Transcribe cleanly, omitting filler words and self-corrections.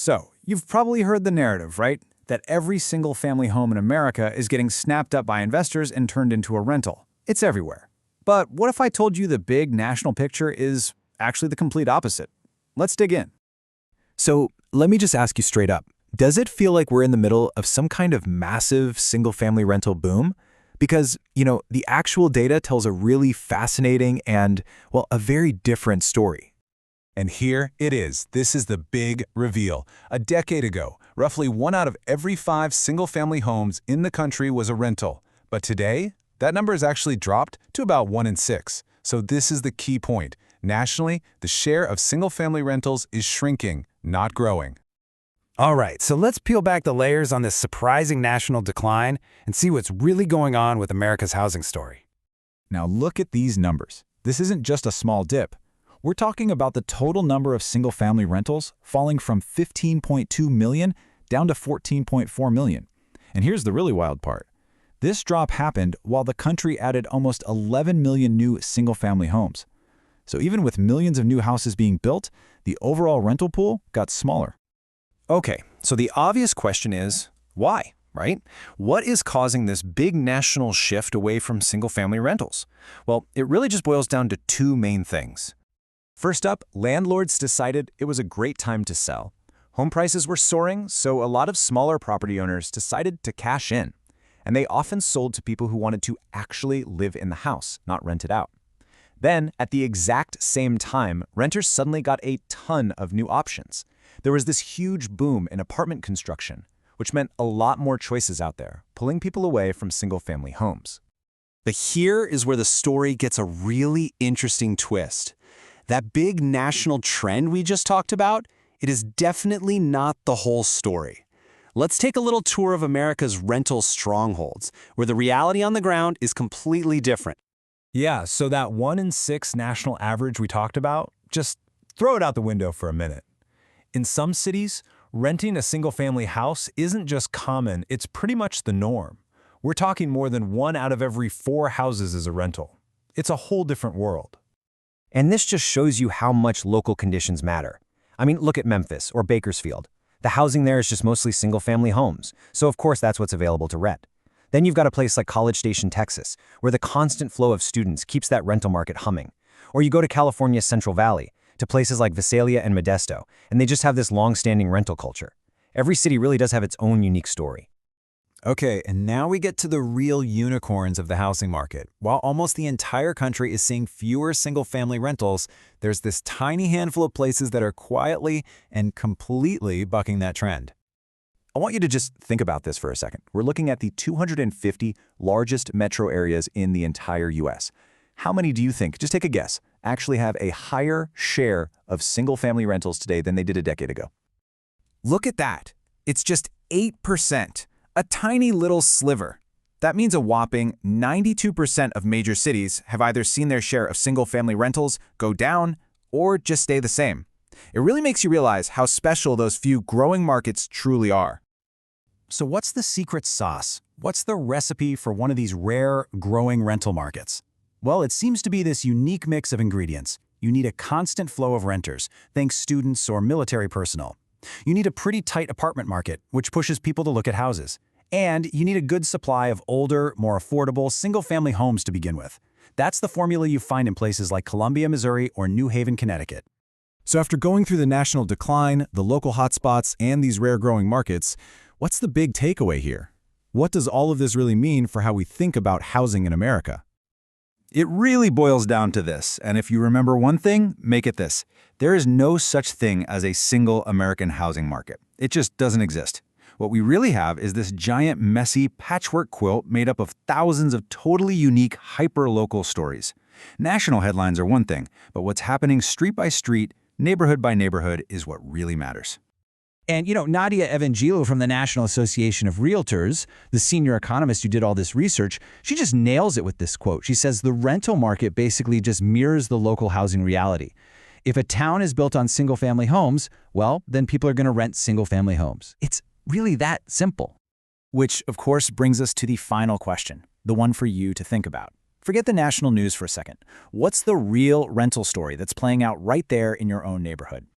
So, you've probably heard the narrative, right? That every single-family home in America is getting snapped up by investors and turned into a rental. It's everywhere. But what if I told you the big national picture is actually the complete opposite? Let's dig in. So let me just ask you straight up. Does it feel like we're in the middle of some kind of massive single-family rental boom? Because, the actual data tells a really fascinating and, well, a very different story. And here it is. This is the big reveal. A decade ago, roughly 1 out of every 5 single-family homes in the country was a rental. But today, that number has actually dropped to about 1 in 6. So this is the key point. Nationally, the share of single-family rentals is shrinking, not growing. All right, so let's peel back the layers on this surprising national decline and see what's really going on with America's housing story. Now look at these numbers. This isn't just a small dip. We're talking about the total number of single-family rentals falling from 15.2 million down to 14.4 million. And here's the really wild part. This drop happened while the country added almost 11 million new single-family homes. So even with millions of new houses being built, the overall rental pool got smaller. Okay, so the obvious question is, why, right? What is causing this big national shift away from single-family rentals? Well, it really just boils down to 2 main things. First up, landlords decided it was a great time to sell. Home prices were soaring, so a lot of smaller property owners decided to cash in. And they often sold to people who wanted to actually live in the house, not rent it out. Then, at the exact same time, renters suddenly got a ton of new options. There was this huge boom in apartment construction, which meant a lot more choices out there, pulling people away from single-family homes. But here is where the story gets a really interesting twist. That big national trend we just talked about, it is definitely not the whole story. Let's take a little tour of America's rental strongholds, where the reality on the ground is completely different. Yeah, so that 1 in 6 national average we talked about, just throw it out the window for a minute. In some cities, renting a single-family house isn't just common, it's pretty much the norm. We're talking more than 1 out of every 4 houses is a rental. It's a whole different world. And this just shows you how much local conditions matter. I mean, look at Memphis or Bakersfield. The housing there is just mostly single-family homes, so of course that's what's available to rent. Then you've got a place like College Station, Texas, where the constant flow of students keeps that rental market humming. Or you go to California's Central Valley, to places like Visalia and Modesto, and they just have this long-standing rental culture. Every city really does have its own unique story. Okay, and now we get to the real unicorns of the housing market. While almost the entire country is seeing fewer single-family rentals, there's this tiny handful of places that are quietly and completely bucking that trend. I want you to just think about this for a second. We're looking at the 250 largest metro areas in the entire U.S. How many do you think, just take a guess, actually have a higher share of single-family rentals today than they did a decade ago? Look at that. It's just 8%. A tiny little sliver. That means a whopping 92% of major cities have either seen their share of single-family rentals go down or just stay the same. It really makes you realize how special those few growing markets truly are. So what's the secret sauce? What's the recipe for one of these rare, growing rental markets? Well, it seems to be this unique mix of ingredients. You need a constant flow of renters, think students or military personnel. You need a pretty tight apartment market, which pushes people to look at houses. And you need a good supply of older, more affordable, single-family homes to begin with. That's the formula you find in places like Columbia, Missouri, or New Haven, Connecticut. So after going through the national decline, the local hotspots, and these rare growing markets, what's the big takeaway here? What does all of this really mean for how we think about housing in America? It really boils down to this, and if you remember one thing, make it this. There is no such thing as a single American housing market. It just doesn't exist. What we really have is this giant, messy patchwork quilt made up of thousands of totally unique, hyper-local stories. National headlines are one thing, but what's happening street by street, neighborhood by neighborhood is what really matters. And, Nadia Evangelou from the National Association of Realtors, the senior economist who did all this research, she just nails it with this quote. She says the rental market basically just mirrors the local housing reality. If a town is built on single-family homes, well, then people are going to rent single-family homes. It's really that simple. Which, of course, brings us to the final question, the one for you to think about. Forget the national news for a second. What's the real rental story that's playing out right there in your own neighborhood?